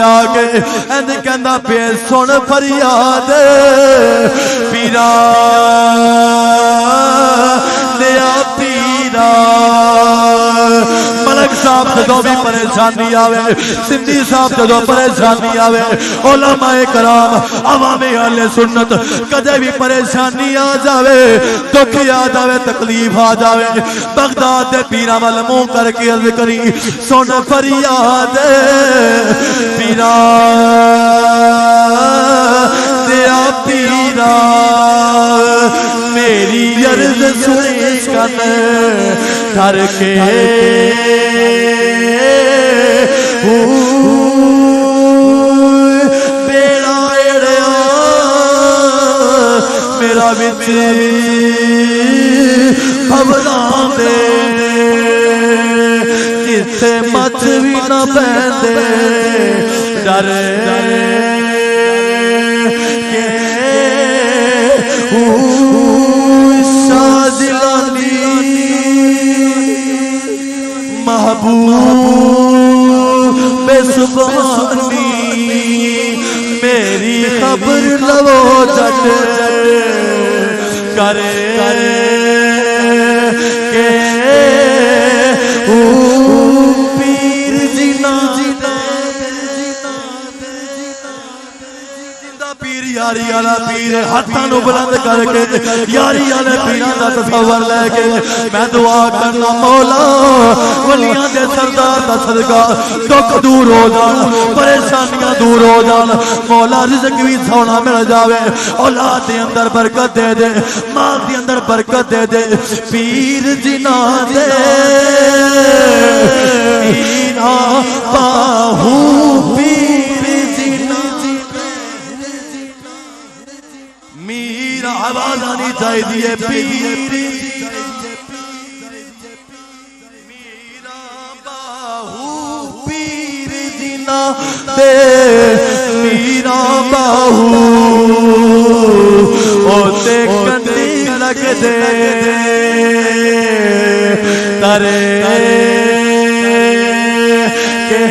आके इंज कहंदा पे सुन फरियाद पीरा लिया पीरा। मलक साहब जदों भी परेशानी आवे, सिंधी साहब जदों परेशानी आवे, उलमाए कराम अवामे अहले सुन्नत कदे भी परेशानी आ जावे, दुख याद आवे, तकलीफ आ जावे, बगदाद दे पीरा वाल मुंह करके अर्ज करी सुन फरियाद पीरा तेरा पीरा मेरी अर्ज सुने कन कर के बेड़ा एड़िया मेरा बिच खबरां दे जिथे मच भी न पैंदे डर के शादिलानी महबूब बेसुबानी मेरी खबर लवो जट करे के पीर जीना पीर यारी वाला पीर हाथों को बुलंद करके यारी वाले पीरां दा तसव्वुर लेके मैं दुआ करना मौला वलियां दे सरदार दा सदका दुख दूर हो जान, परेशानियां दूर हो जान, मौला रिज़्क भी सोना मिल जावे, औलाद दे अंदर बरकत दे दे, माल दे अंदर बरकत दे दे। पीर जिना दे पीरा बाहू पीर जिना मीरा आवाज आनी चाहिए पीर मीरा बाहू पीर जिना दे मीरा बाहू ओते कंदी लग दे करे के